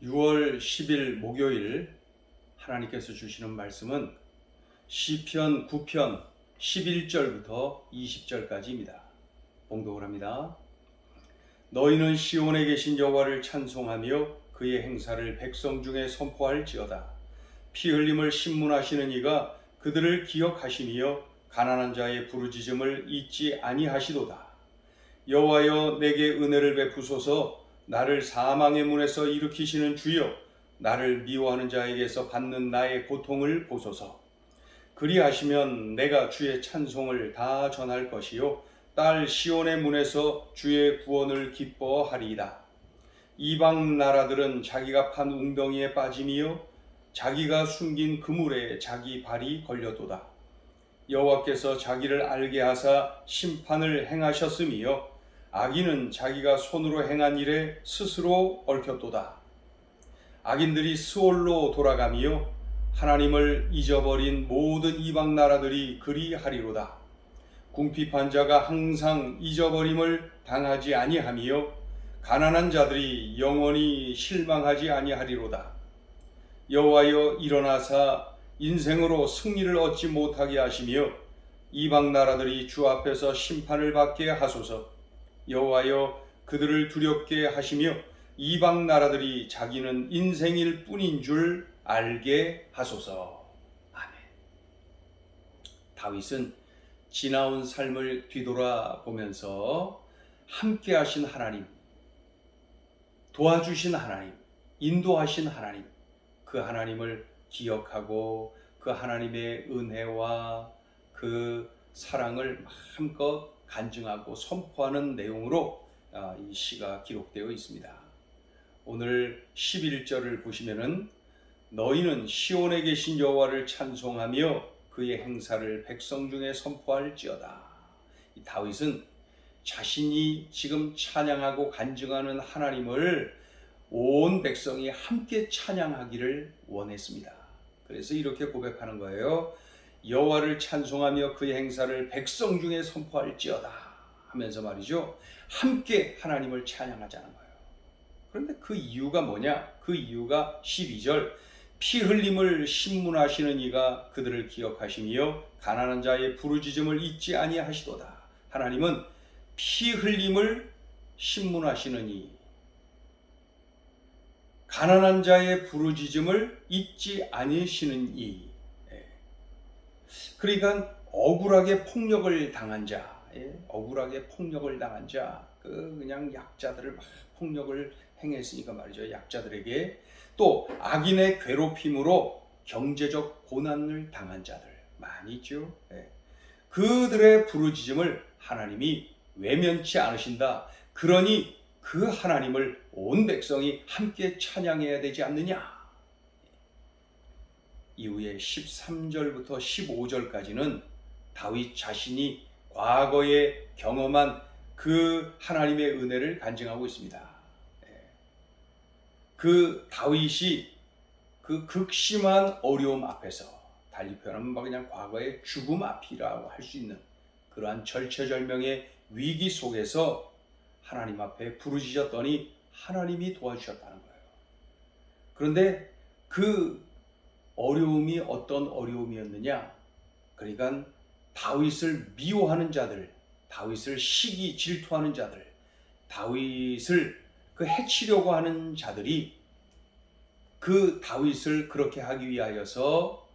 6월 10일 목요일 하나님께서 주시는 말씀은 시편 9편 11절부터 20절까지입니다. 봉독을 합니다. 너희는 시온에 계신 여호와를 찬송하며 그의 행사를 백성 중에 선포할지어다. 피 흘림을 신문하시는 이가 그들을 기억하시며 가난한 자의 부르짖음을 잊지 아니하시도다. 여호와여, 내게 은혜를 베푸소서. 나를 사망의 문에서 일으키시는 주여, 나를 미워하는 자에게서 받는 나의 고통을 보소서. 그리하시면 내가 주의 찬송을 다 전할 것이요 딸 시온의 문에서 주의 구원을 기뻐하리이다. 이방 나라들은 자기가 판 웅덩이에 빠짐이요 자기가 숨긴 그물에 자기 발이 걸려도다. 여호와께서 자기를 알게 하사 심판을 행하셨음이요 악인은 자기가 손으로 행한 일에 스스로 얽혔도다. 악인들이 스올로 돌아가며 하나님을 잊어버린 모든 이방 나라들이 그리하리로다. 궁핍한 자가 항상 잊어버림을 당하지 아니하며 가난한 자들이 영원히 실망하지 아니하리로다. 여호와여, 일어나사 인생으로 승리를 얻지 못하게 하시며 이방 나라들이 주 앞에서 심판을 받게 하소서. 여호와여, 그들을 두렵게 하시며 이방 나라들이 자기는 인생일 뿐인 줄 알게 하소서. 아멘. 다윗은 지나온 삶을 뒤돌아보면서 함께 하신 하나님, 도와주신 하나님, 인도하신 하나님, 그 하나님을 기억하고 그 하나님의 은혜와 그 사랑을 마음껏 간증하고 선포하는 내용으로 이 시가 기록되어 있습니다. 오늘 11절을 보시면은 너희는 시온에 계신 여호와를 찬송하며 그의 행사를 백성 중에 선포할지어다. 이 다윗은 자신이 지금 찬양하고 간증하는 하나님을 온 백성이 함께 찬양하기를 원했습니다. 그래서 이렇게 고백하는 거예요. 여호와를 찬송하며 그의 행사를 백성 중에 선포할지어다 하면서 말이죠, 함께 하나님을 찬양하자는 거예요. 그런데 그 이유가 뭐냐? 그 이유가 12절 피 흘림을 신문하시는 이가 그들을 기억하시며 가난한 자의 부르짖음을 잊지 아니하시도다. 하나님은 피 흘림을 신문하시는 이, 가난한 자의 부르짖음을 잊지 아니시는 이, 그러니까 억울하게 폭력을 당한 자, 억울하게 폭력을 당한 자, 그냥 약자들을 막 폭력을 행했으니까 말이죠. 약자들에게 또 악인의 괴롭힘으로 경제적 고난을 당한 자들 많이 있죠. 그들의 부르짖음을 하나님이 외면치 않으신다. 그러니 그 하나님을 온 백성이 함께 찬양해야 되지 않느냐. 이후에 13절부터 15절까지는 다윗 자신이 과거에 경험한 그 하나님의 은혜를 간증하고 있습니다. 그 다윗이 그 극심한 어려움 앞에서, 달리 표현하면 그냥 과거의 죽음 앞이라고 할 수 있는 그러한 절체절명의 위기 속에서 하나님 앞에 부르짖었더니 하나님이 도와주셨다는 거예요. 그런데 그 어려움이 어떤 어려움이었느냐? 그러니까 다윗을 미워하는 자들, 다윗을 시기 질투하는 자들, 다윗을 해치려고 하는 자들이 그 다윗을 그렇게 하기 위하여서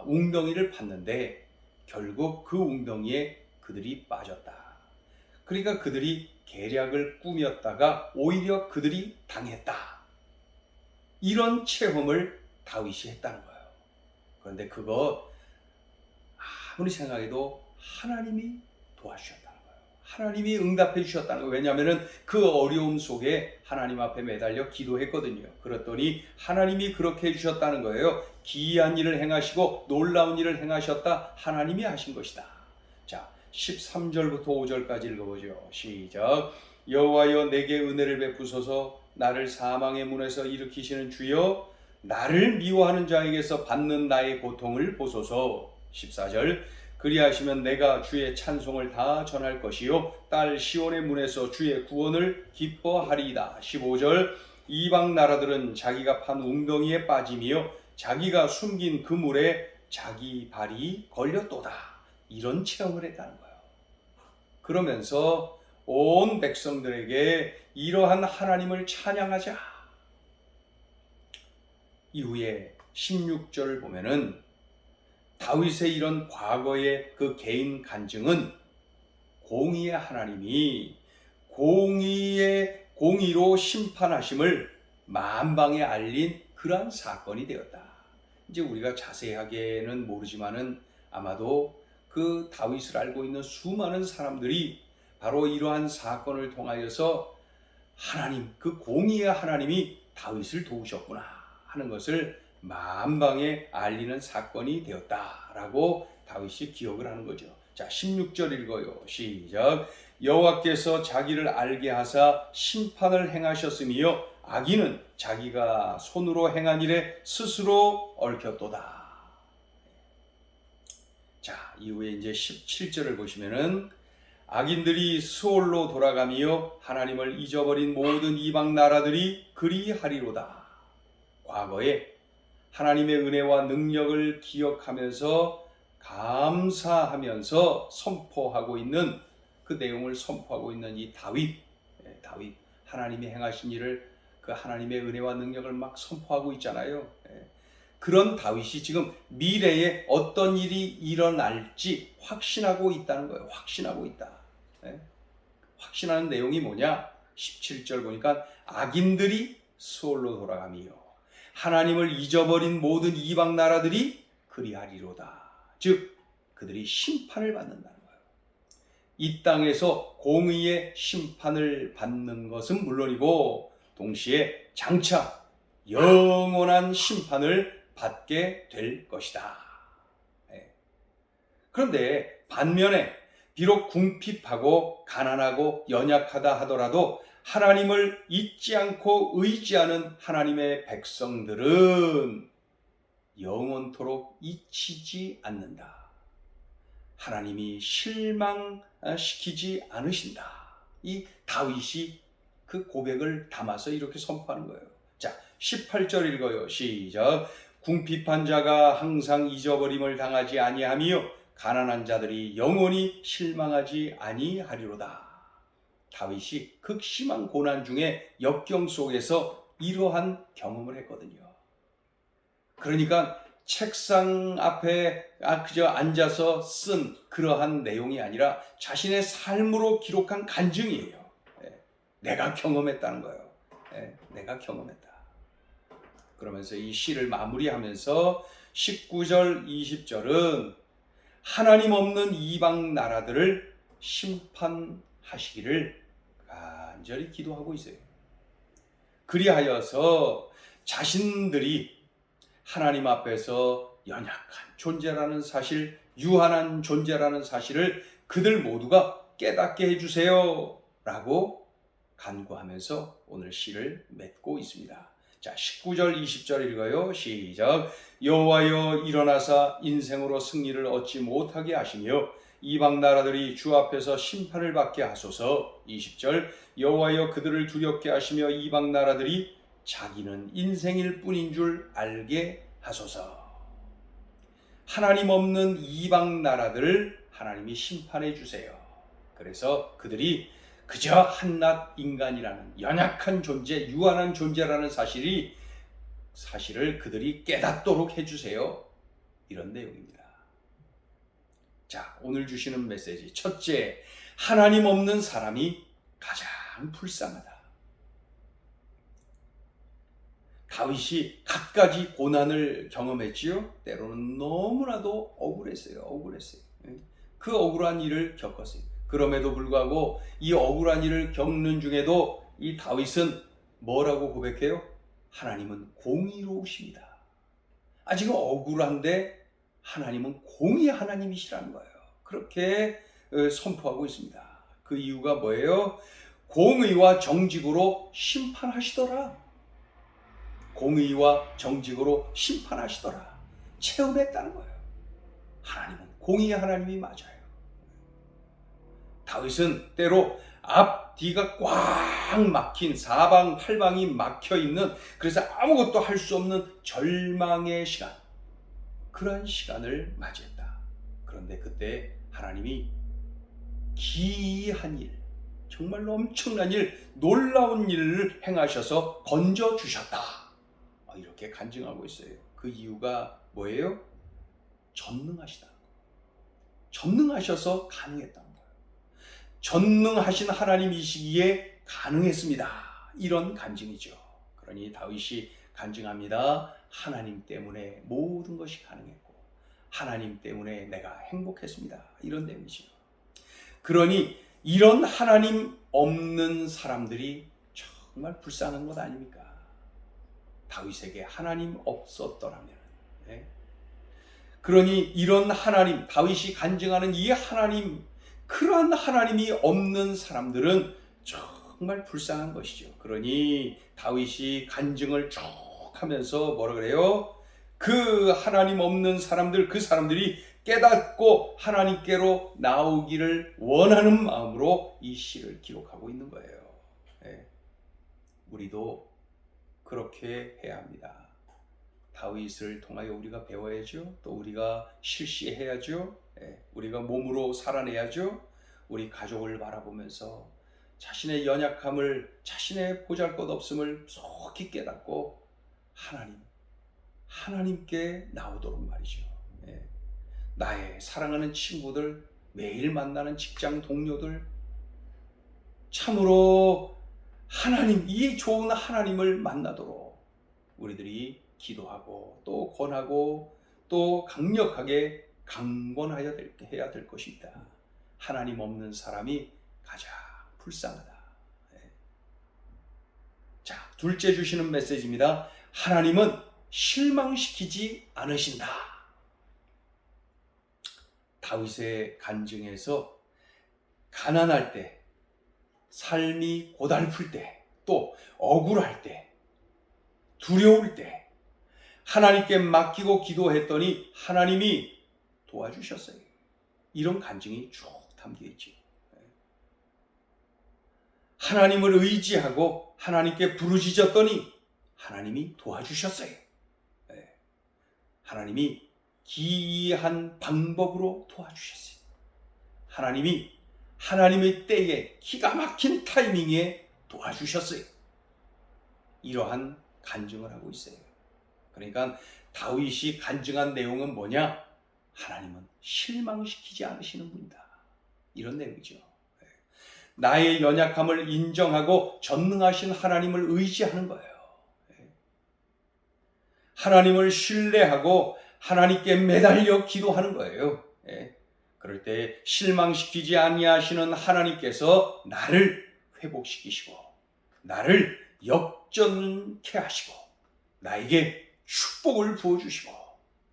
웅덩이를 팠는데 결국 그 웅덩이에 그들이 빠졌다. 그러니까 그들이 계략을 꾸몄다가 오히려 그들이 당했다. 이런 체험을 다윗이 했다는 거예요. 그런데 그거 아무리 생각해도 하나님이 도와주셨다는 거예요. 하나님이 응답해 주셨다는 거예요. 왜냐하면 그 어려움 속에 하나님 앞에 매달려 기도했거든요. 그랬더니 하나님이 그렇게 해주셨다는 거예요. 기이한 일을 행하시고 놀라운 일을 행하셨다. 하나님이 하신 것이다. 자, 13절부터 5절까지 읽어보죠. 시작. 여호와여, 내게 은혜를 베푸소서. 나를 사망의 문에서 일으키시는 주여, 나를 미워하는 자에게서 받는 나의 고통을 보소서. 14절 그리하시면 내가 주의 찬송을 다 전할 것이요 딸 시온의 문에서 주의 구원을 기뻐하리이다. 15절 이방 나라들은 자기가 판 웅덩이에 빠짐이요 자기가 숨긴 그물에 자기 발이 걸렸도다. 이런 체험을 했다는 거예요. 그러면서 온 백성들에게 이러한 하나님을 찬양하자. 이후에 16절을 보면은 다윗의 이런 과거의 그 개인 간증은 공의의 하나님이 공의로 심판하심을 만방에 알린 그러한 사건이 되었다. 이제 우리가 자세하게는 모르지만은 아마도 그 다윗을 알고 있는 수많은 사람들이 바로 이러한 사건을 통하여서 하나님, 그 공의의 하나님이 다윗을 도우셨구나 하는 것을 만방에 알리는 사건이 되었다라고 다윗이 기억을 하는 거죠. 자, 16절 읽어요. 시작. 여호와께서 자기를 알게 하사 심판을 행하셨으며 악인은 자기가 손으로 행한 일에 스스로 얽혔도다. 자, 이후에 이제 17절을 보시면은 악인들이 수올로 돌아가며 하나님을 잊어버린 모든 이방 나라들이 그리하리로다. 과거에 하나님의 은혜와 능력을 기억하면서 감사하면서 선포하고 있는 그 내용을 선포하고 있는 이 다윗 하나님이 행하신 일을 그 하나님의 은혜와 능력을 막 선포하고 있잖아요. 그런 다윗이 지금 미래에 어떤 일이 일어날지 확신하고 있다는 거예요. 확신하고 있다. 확신하는 내용이 뭐냐? 17절 보니까 악인들이 수올로 돌아가며 하나님을 잊어버린 모든 이방 나라들이 그리하리로다. 즉 그들이 심판을 받는다는 거예요. 이 땅에서 공의의 심판을 받는 것은 물론이고 동시에 장차 영원한 심판을 받게 될 것이다. 그런데 반면에 비록 궁핍하고 가난하고 연약하다 하더라도 하나님을 잊지 않고 의지하는 하나님의 백성들은 영원토록 잊히지 않는다. 하나님이 실망시키지 않으신다. 이 다윗이 그 고백을 담아서 이렇게 선포하는 거예요. 자, 18절 읽어요. 시작. 궁핍한 자가 항상 잊어버림을 당하지 아니하며 가난한 자들이 영원히 실망하지 아니하리로다. 다윗이 극심한 고난 중에 역경 속에서 이러한 경험을 했거든요. 그러니까 책상 앞에 그저 앉아서 쓴 그러한 내용이 아니라 자신의 삶으로 기록한 간증이에요. 내가 경험했다는 거예요. 내가 경험했다. 그러면서 이 시를 마무리하면서 19절, 20절은 하나님 없는 이방 나라들을 심판하시기를 간절히 기도하고 있어요. 그리하여서 자신들이 하나님 앞에서 연약한 존재라는 사실, 유한한 존재라는 사실을 그들 모두가 깨닫게 해주세요 라고 간구하면서 오늘 시를 맺고 있습니다. 자, 19절 20절 읽어요. 시작. 여호와여 일어나사 인생으로 승리를 얻지 못하게 하시며 이방 나라들이 주 앞에서 심판을 받게 하소서. 20절 여호와여 그들을 두렵게 하시며 이방 나라들이 자기는 인생일 뿐인 줄 알게 하소서. 하나님 없는 이방 나라들을 하나님이 심판해 주세요. 그래서 그들이 그저 한낱 인간이라는 연약한 존재, 유한한 존재라는 사실을 그들이 깨닫도록 해주세요. 이런 내용입니다. 자, 오늘 주시는 메시지. 첫째, 하나님 없는 사람이 가장 불쌍하다. 다윗이 갖가지 고난을 경험했지요. 때로는 너무나도 억울했어요. 그 억울한 일을 겪었어요. 그럼에도 불구하고 이 억울한 일을 겪는 중에도 이 다윗은 뭐라고 고백해요? 하나님은 공의로우십니다. 지금 억울한데 하나님은 공의의 하나님이시라는 거예요. 그렇게 선포하고 있습니다. 그 이유가 뭐예요? 공의와 정직으로 심판하시더라. 공의와 정직으로 심판하시더라. 체험했다는 거예요. 하나님은 공의의 하나님이 맞아요. 다윗은 때로 앞뒤가 꽉 막힌 사방팔방이 막혀 있는, 그래서 아무것도 할 수 없는 절망의 시간, 그러한 시간을 맞이했다. 그런데 그때 하나님이 기이한 일, 정말로 엄청난 일, 놀라운 일을 행하셔서 건져주셨다. 이렇게 간증하고 있어요. 그 이유가 뭐예요? 전능하시다. 전능하셔서 가능했다는 거예요. 전능하신 하나님이시기에 가능했습니다. 이런 간증이죠. 그러니 다윗이 간증합니다. 하나님 때문에 모든 것이 가능했고 하나님 때문에 내가 행복했습니다. 이런 내용이죠. 그러니 이런 하나님 없는 사람들이 정말 불쌍한 것 아닙니까? 다윗에게 하나님 없었더라면. 네? 그러니 이런 하나님, 다윗이 간증하는 이 하나님, 그러한 하나님이 없는 사람들은 정말 불쌍한 것이죠. 그러니 다윗이 간증을 쭉 하면서 뭐라 그래요? 그 하나님 없는 사람들, 그 사람들이 깨닫고 하나님께로 나오기를 원하는 마음으로 이 시를 기록하고 있는 거예요. 네. 우리도 그렇게 해야 합니다. 다윗을 통하여 우리가 배워야죠. 또 우리가 실시해야죠. 우리가 몸으로 살아내야죠. 우리 가족을 바라보면서 자신의 연약함을, 자신의 보잘것없음을 속히 깨닫고 하나님께 나오도록 말이죠. 나의 사랑하는 친구들, 매일 만나는 직장 동료들, 참으로 하나님, 이 좋은 하나님을 만나도록 우리들이 기도하고 또 권하고 또 강력하게 강권해야 될 것입니다. 하나님 없는 사람이 가장 불쌍하다. 자, 둘째 주시는 메시지입니다. 하나님은 실망시키지 않으신다. 다윗의 간증에서 가난할 때, 삶이 고달플 때, 또 억울할 때, 두려울 때 하나님께 맡기고 기도했더니 하나님이 도와주셨어요. 이런 간증이 쭉 담겨 있죠. 하나님을 의지하고 하나님께 부르짖었더니 하나님이 도와주셨어요. 하나님이 기이한 방법으로 도와주셨어요. 하나님이 하나님의 때에 기가 막힌 타이밍에 도와주셨어요. 이러한 간증을 하고 있어요. 그러니까 다윗이 간증한 내용은 뭐냐? 하나님은 실망시키지 않으시는 분이다. 이런 내용이죠. 나의 연약함을 인정하고 전능하신 하나님을 의지하는 거예요. 하나님을 신뢰하고 하나님께 매달려 기도하는 거예요. 그럴 때 실망시키지 아니하시는 하나님께서 나를 회복시키시고 나를 역전케 하시고 나에게 축복을 부어주시고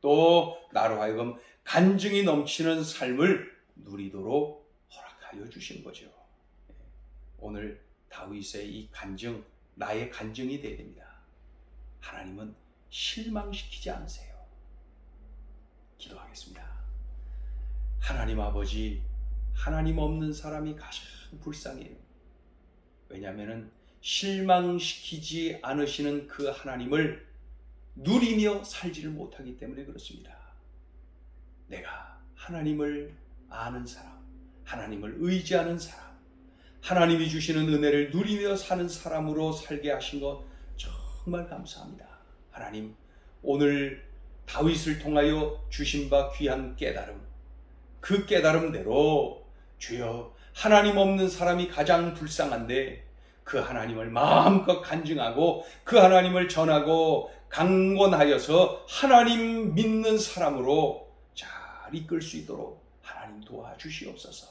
또 나로 하여금 간증이 넘치는 삶을 누리도록 허락하여 주신 거죠. 오늘 다윗의 이 간증, 나의 간증이 되어야 됩니다. 하나님은 실망시키지 않으세요. 기도하겠습니다. 하나님 아버지, 하나님 없는 사람이 가장 불쌍해요. 왜냐하면 실망시키지 않으시는 그 하나님을 누리며 살지를 못하기 때문에 그렇습니다. 내가 하나님을 아는 사람, 하나님을 의지하는 사람, 하나님이 주시는 은혜를 누리며 사는 사람으로 살게 하신 것 정말 감사합니다. 하나님, 오늘 다윗을 통하여 주신 바 귀한 깨달음, 그 깨달음대로 주여 하나님 없는 사람이 가장 불쌍한데 그 하나님을 마음껏 간증하고 그 하나님을 전하고 강권하여서 하나님 믿는 사람으로 잘 이끌 수 있도록 하나님 도와주시옵소서.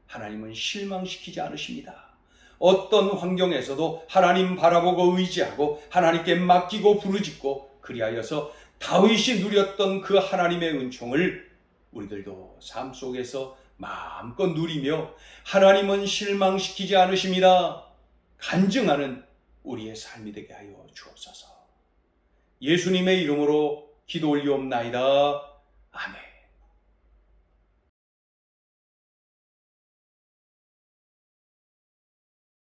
하나님은 실망시키지 않으십니다. 어떤 환경에서도 하나님 바라보고 의지하고 하나님께 맡기고 부르짖고 그리하여서 다윗이 누렸던 그 하나님의 은총을 우리들도 삶 속에서 마음껏 누리며 하나님은 실망시키지 않으십니다. 간증하는 우리의 삶이 되게 하여 주옵소서. 예수님의 이름으로 기도 올리옵나이다. 아멘.